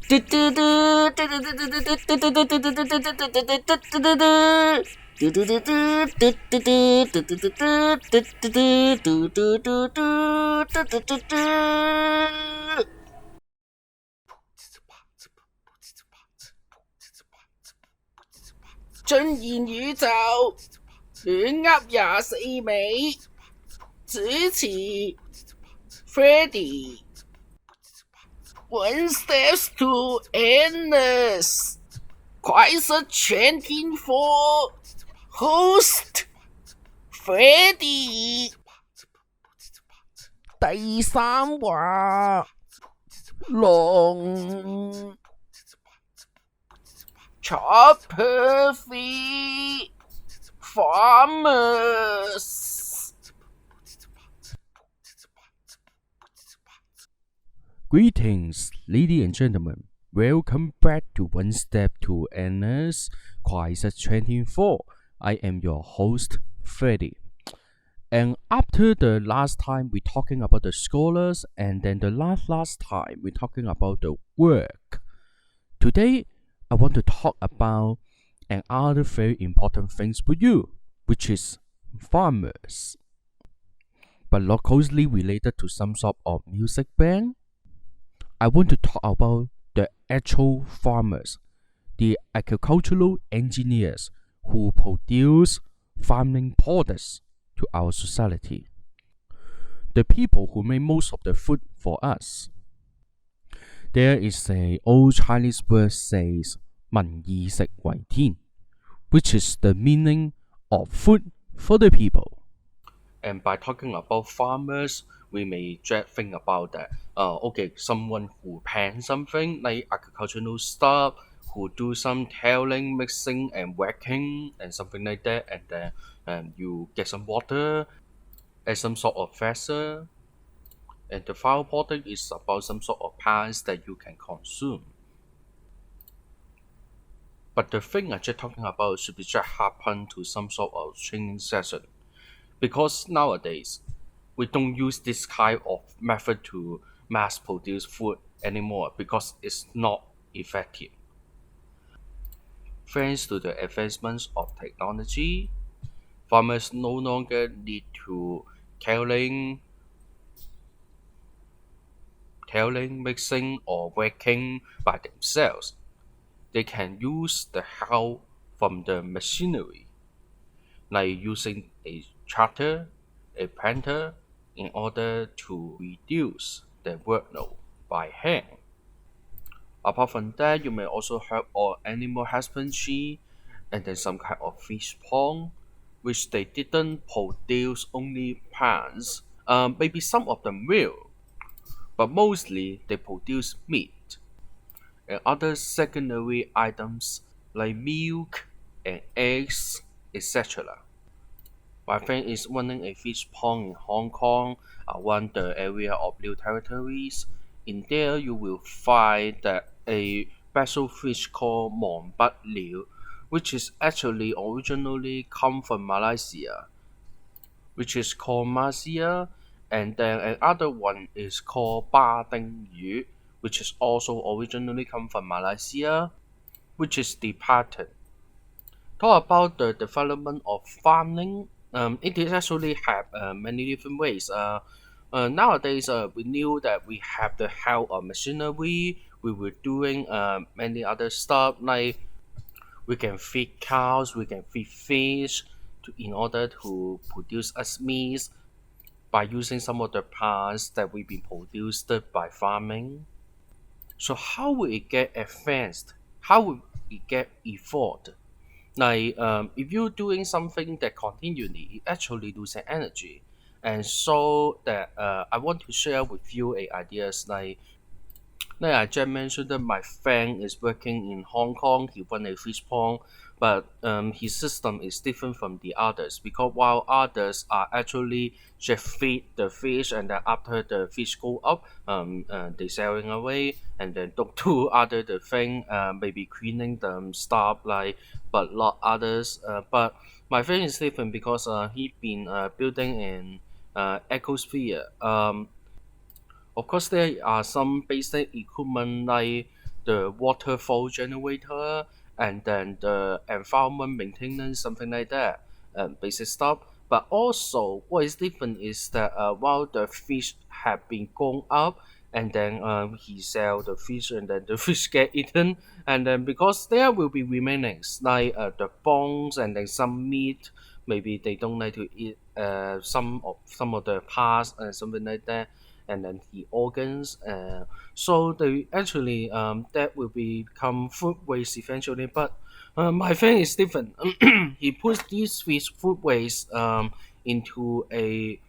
盡現宇宙，亂噏24味，主持 Freddy。One steps to endless. Crisis24 host Freddy。第三話龍 Chopper Free Farmers。 Greetings, ladies and gentlemen. Welcome back to One Step to Endless Crisis24. I am your host, Freddy. And after the last time we talking about the scholars, and then the last time we talking about the work. Today, I want to talk about another very important things with you, which is farmers. But not closely related to some sort of music band. I want to talk about the actual farmers, the agricultural engineers who produce farming products to our society. The people who make most of the food for us. There is an old Chinese word says 民以食為天, which is the meaning of food for the people. And by talking about farmers, we may just think about that. Someone who plant something like agricultural stuff, who do some tilling, mixing, and whacking, and something like that, and then you get some water and some sort of vessel, and the final product is about some sort of plants that you can consume. But the thing I just talking about should be just happen to some sort of training session, because nowadays we don't use this kind of method to mass produce food anymore because it's not effective. Thanks to the advancements of technology, farmers no longer need to tilling, mixing, or whacking by themselves. They can use the help from the machinery, like using a tractor, a planter, in order to reduce the workload by hand. Apart from that, you may also have all animal husbandry and then some kind of fish pond, which they didn't produce only plants. Maybe some of them will, but mostly they produce meat and other secondary items like milk and eggs, etc. My friend is running a fish pond in Hong Kong, around the area of New Territories. In there, you will find that a special fish called Mong Bat Liu, which is actually originally come from Malaysia, which is called Masia, and then another one is called Ba Ding Yu, which is also originally come from Malaysia, which is the pattern. Talk about the development of farming. It is actually have many different ways. Nowadays, we knew that we have the help of machinery. We were doing many other stuff like we can feed cows, we can feed fish in order to produce us meat by using some of the plants that we've been produced by farming. So how will it get advanced? How will it get evolved? Like if you're doing something that continually, it actually loses energy. And so that I want to share with you ideas like I just mentioned that my friend is working in Hong Kong. He run a fish pond, but his system is different from the others because while others are actually just feed the fish and then after the fish go up, they selling away and then don't do other the thing, maybe cleaning them stuff like, but not others. But my friend is different because he been building an ecosphere. Of course, there are some basic equipment like the waterfall generator, and then the environment maintenance, something like that, basic stuff. But also, what is different is that while the fish have been gone up, and then he sell the fish, and then the fish get eaten, and then because there will be remainings like the bones and then some meat, maybe they don't like to eat some of the parts and something like that, and then the organs. So they actually that will become food waste eventually. But my friend is different. He puts these fish food waste into a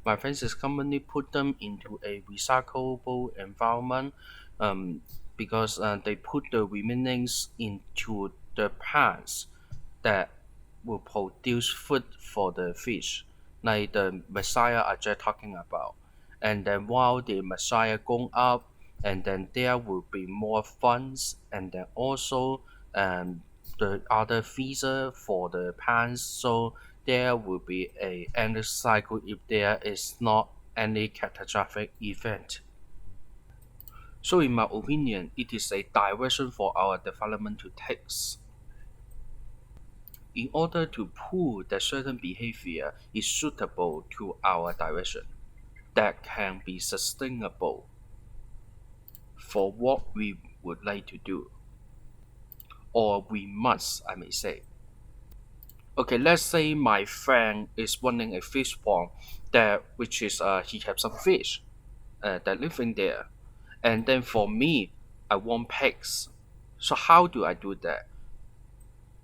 my friends' company put them into a recyclable environment, um, because they put the remainings into the plants that will produce food for the fish, like the Messiah I just talking about. And then while the Messiah going up, and then there will be more funds, and then also the other visa for the plants. So there will be a endless cycle if there is not any catastrophic event. So in my opinion, it is a direction for our development to take in order to prove that certain behavior is suitable to our direction, that can be sustainable for what we would like to do, or we must, I may say. Okay, let's say my friend is running a fish pond that which is he have some fish that living there, and then for me, I want pigs. So how do I do that?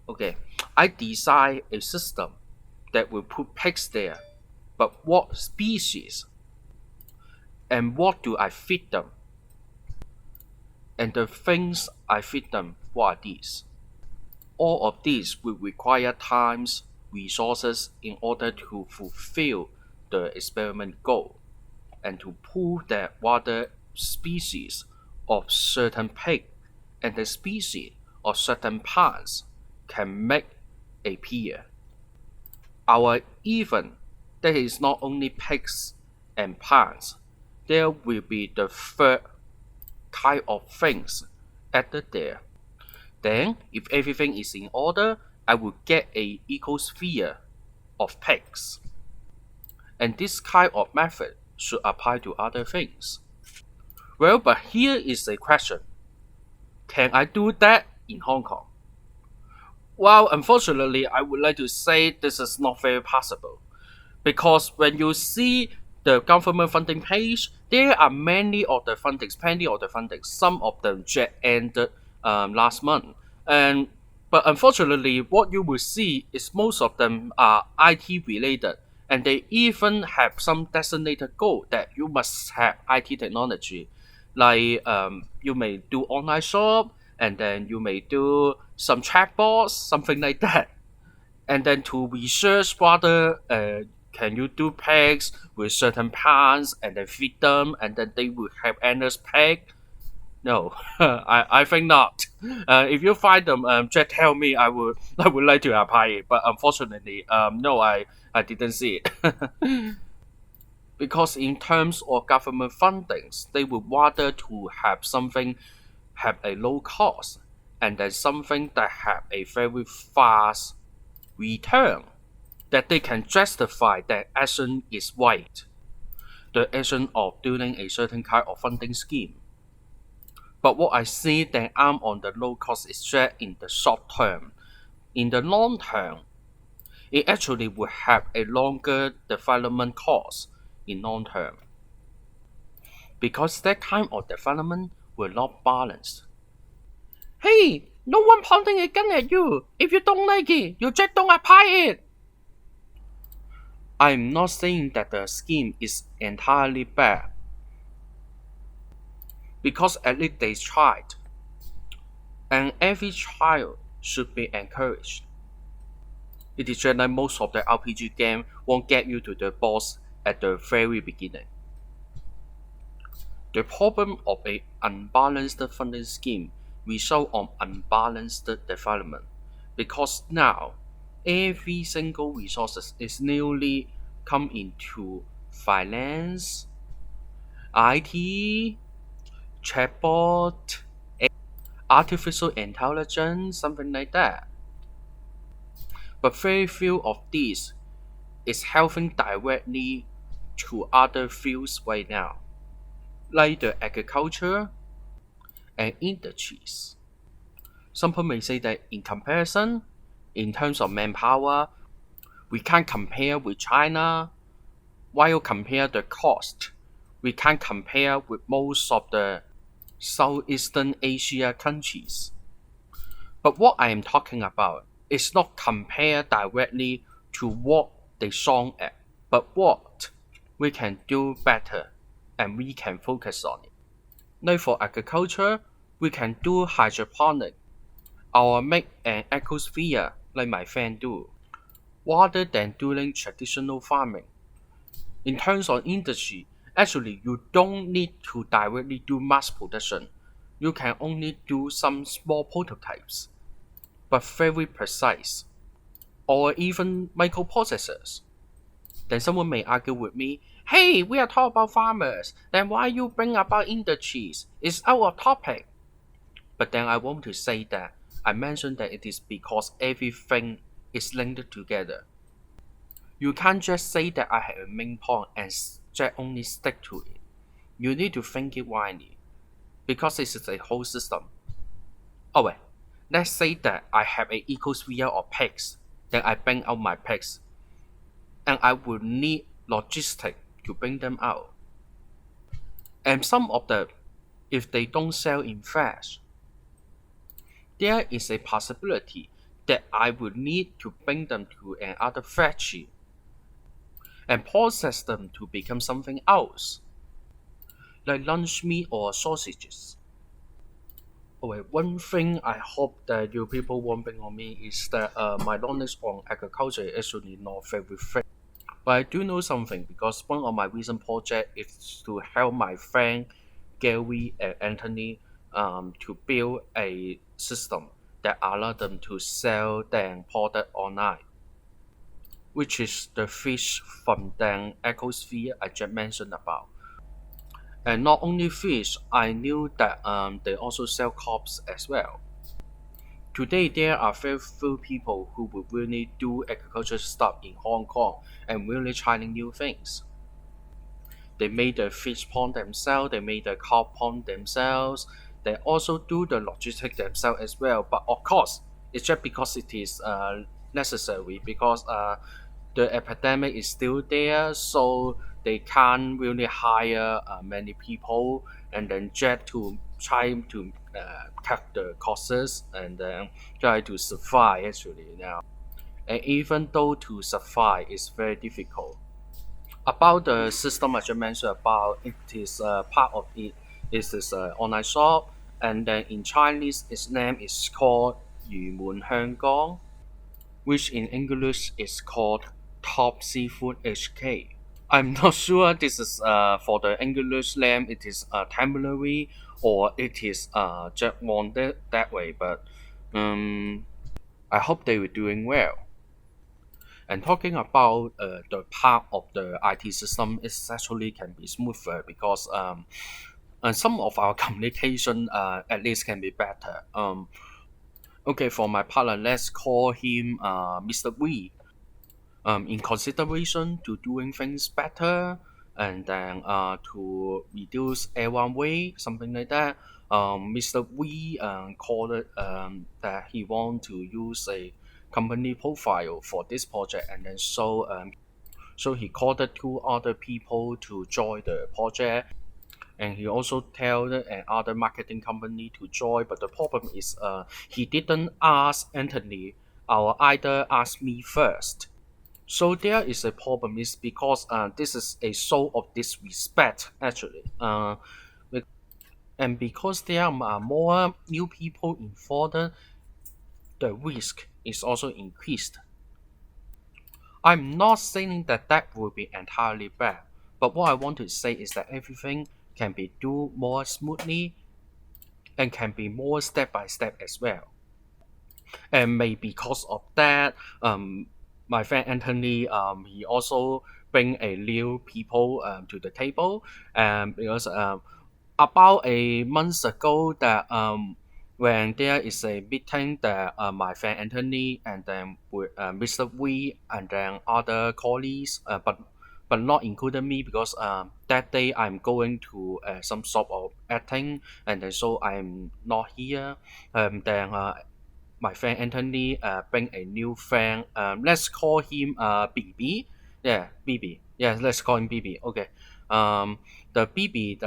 Okay, I design a system that will put pigs there, but what species and what do I feed them? And the things I feed them, what are these? All of these will require times, resources in order to fulfill the experiment goal and to prove that what the species of certain pig and the species of certain plants can make appear. Our even there is not only pigs and plants, there will be the third kind of things added there. Then, if everything is in order, I will get a ecosphere of pigs. And this kind of method should apply to other things. Well, but here is a question. Can I do that in Hong Kong? Well, unfortunately, I would like to say this is not very possible. Because when you see the government funding page, there are plenty of the fundings. Some of them just ended last month, and but unfortunately, what you will see is most of them are IT related, and they even have some designated goal that you must have IT technology, like you may do online shop, and then you may do some chatbots, something like that, and then to research whether can you do packs with certain plants and then feed them and then they will have endless pack? No, I think not. If you find them, just tell me. I would like to apply it, but unfortunately, no, I didn't see it. Because in terms of government fundings, they would rather to have something have a low cost and then something that have a very fast return, that they can justify that action is right, the action of doing a certain kind of funding scheme. But what I see that I'm on the low cost is just in the short term. In the long term, it actually will have a longer development cost in long term. Because that kind of development will not balance. Hey, no one pointing a gun at you. If you don't like it, you just don't apply it. I'm not saying that the scheme is entirely bad, because at least they tried, and every child should be encouraged. It is just like most of the RPG game won't get you to the boss at the very beginning. The problem of a unbalanced funding scheme result on unbalanced development, because now every single resources is newly come into finance, IT, chatbot, artificial intelligence, something like that. But very few of these is helping directly to other fields right now, like the agriculture and industries. Some people may say that in comparison, in terms of manpower, we can't compare with China, while compare the cost. We can't compare with most of the Southeastern Asia countries. But what I am talking about is not compared directly to what they song at, but what we can do better and we can focus on it. Like for agriculture, we can do hydroponic or make an ecosphere like my friend do, rather than doing traditional farming. In terms of industry, actually you don't need to directly do mass production. You can only do some small prototypes, but very precise, or even microprocessors. Then someone may argue with me, hey, we are talking about farmers, then why you bring about industries? It's out of topic. But then I want to say that I mentioned that it is because everything is linked together. You can't just say that I have a main point and just only stick to it. You need to think it widely because this is a whole system. Oh wait, let's say that I have an ecosphere of pigs, then I bring out my pigs, and I will need logistics to bring them out. And some of them, if they don't sell in fresh, there is a possibility that I will need to bring them to another factory and process them to become something else, like lunch meat or sausages. Okay, one thing I hope that you people won't bring on me is that my knowledge on agriculture is actually not very thick. But I do know something because one of my recent projects is to help my friend Gary and Anthony to build a system that allow them to sell their product online, which is the fish from the ecosphere I just mentioned about. And not only fish, I knew that they also sell crops as well. Today, there are very few people who will really do agriculture stuff in Hong Kong and really trying new things. They made the fish pond themselves, they made the cow pond themselves, they also do the logistics themselves as well. But of course, it's just because it is necessary because the epidemic is still there, so they can't really hire many people and then just to try to cut the costs and then try to survive actually now. And even though to survive is very difficult. About the system I just mentioned about, it is part of it is this online shop, and then in Chinese its name is called 魚滿香江, which in English is called Top Seafood HK. I'm not sure this is for the English name it is temporary or it is just wanted that way, but I hope they were doing well. And talking about the part of the IT system, it actually can be smoother because and some of our communication at least can be better. Okay, for my partner, let's call him Mr. V. In consideration to doing things better and then to reduce everyone weight, something like that. Mr. V called it that he want to use a company profile for this project, and then so he called the two other people to join the project, and he also tell another marketing company to join. But the problem is he didn't ask Anthony or either ask me first. So there is a problem is because this is a show of disrespect actually. And because there are more new people involved, the risk is also increased. I'm not saying that that will be entirely bad, but what I want to say is that everything can be do more smoothly and can be more step by step as well. And maybe because of that, my friend Anthony, he also bring a new people to the table, because about a month ago that when there is a meeting that my friend Anthony and then with Mr. Wee and then other colleagues, but not including me because that day I'm going to some sort of acting and then so I'm not here. Then my friend Anthony bring a new friend. Let's call him BB. Yeah, BB. Yeah, let's call him BB. Okay. Um, the BB,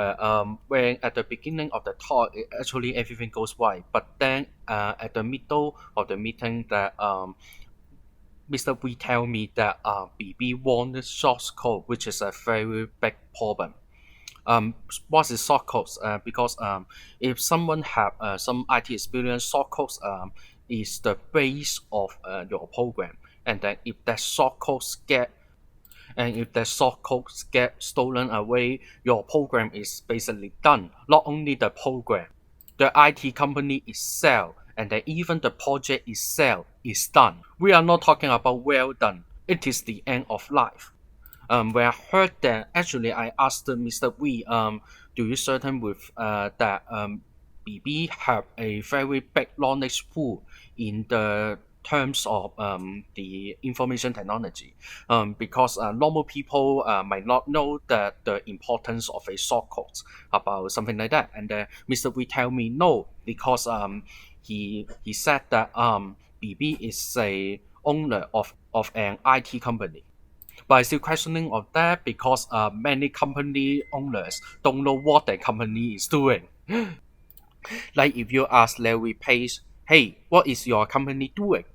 when at the beginning of the talk, actually everything goes right, but then at the middle of the meeting, that Mr. V tell me that BB want the source code, which is a very big problem. What is source codes? Because if someone have some IT experience, source codes is the base of your program, and then if that source codes get and if the source codes get stolen away, your program is basically done. Not only the program, the IT company itself, and then even the project itself is done. We are not talking about well done. It is the end of life. When I heard that, actually, I asked Mr. Wee, do you certain with that BB have a very big knowledge pool in the terms of the information technology? Because normal people might not know that the importance of a short code about something like that. And Mr. Wee tell me no, because he said that BB is a owner of an IT company, but I'm still questioning of that because many company owners don't know what their company is doing. Like if you ask Larry Page, hey, what is your company doing?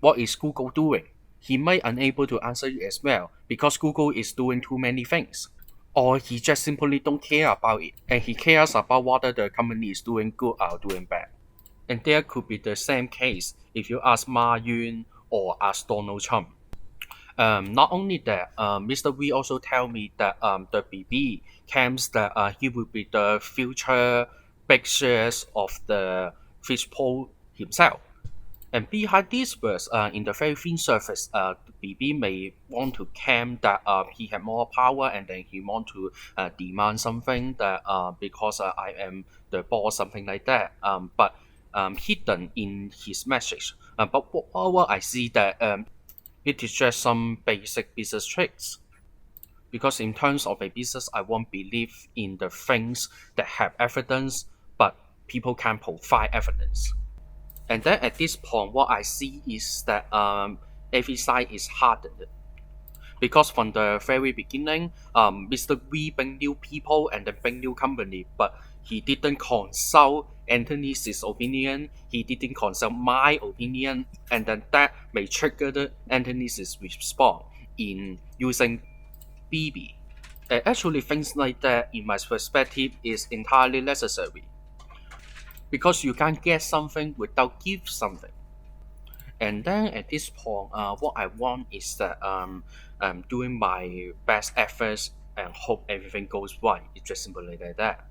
What is Google doing? He might unable to answer you as well because Google is doing too many things. Or he just simply don't care about it and he cares about whether the company is doing good or doing bad. And there could be the same case if you ask Ma Yun or ask Donald Trump. Not only that, Mr. V also tell me that the BB claims that he will be the future big shares of the fishbowl himself. And behind these words, in the very thin surface, BB may want to claim that he have more power and then he want to demand something that because I am the boss, something like that. But hidden in his message. But what I see that it is just some basic business tricks. Because in terms of a business, I won't believe in the things that have evidence, but people can provide evidence. And then at this point, what I see is that every side is hardened. Because from the very beginning, Mr. V bring new people and then bring new company, but he didn't consult Anthony's opinion. He didn't consult my opinion, and then that may trigger Anthony's response in using BB. Actually, things like that, in my perspective, is entirely necessary because you can't get something without give something. And then at this point, what I want is that doing my best efforts and hope everything goes right. It's just simply like that.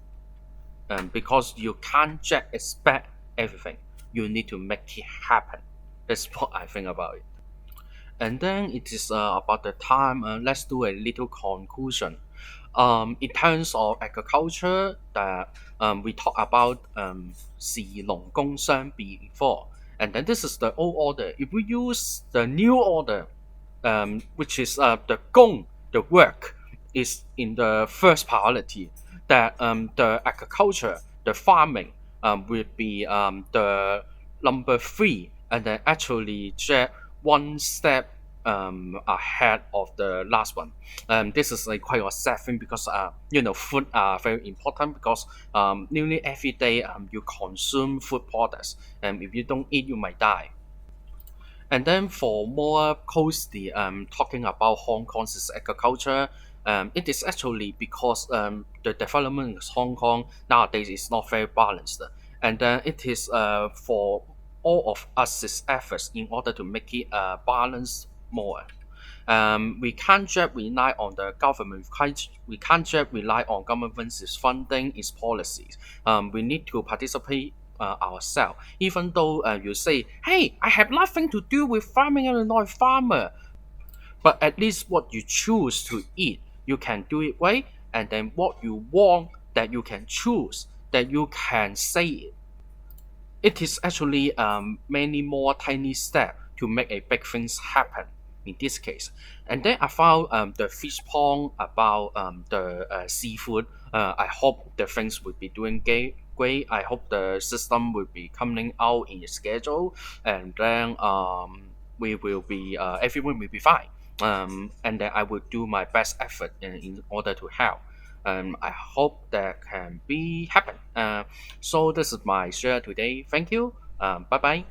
Because you can't just expect everything. You need to make it happen. That's what I think about it. And then it is about the time. Let's do a little conclusion. In terms of agriculture, that we talked about 士農工商 before, and then this is the old order. If we use the new order, which is the 工, the work, is in the first priority. That the agriculture, the farming, will be the number three, and then actually just one step ahead of the last one. This is like quite a sad thing because food are very important because nearly every day you consume food products, and if you don't eat, you might die. And then for more closely talking about Hong Kong's agriculture, it is actually because the development of Hong Kong nowadays is not very balanced. And it is for all of us efforts in order to make it balanced more. We can't just rely on the government. We can't just rely on government's funding, its policies. We need to participate ourselves. Even though you say, "Hey, I have nothing to do with farming. I'm not a farmer," but at least what you choose to eat, you can do it right. And then what you want, that you can choose, that you can say it. It is actually many more tiny steps to make a big things happen in this case. And then I found the fish pond about the seafood. I hope the things will be doing great. I hope the system will be coming out in the schedule, and then we will be everyone will be fine. And then I will do my best effort in order to help. I hope that can be happen. So this is my share today. Thank you. Bye bye.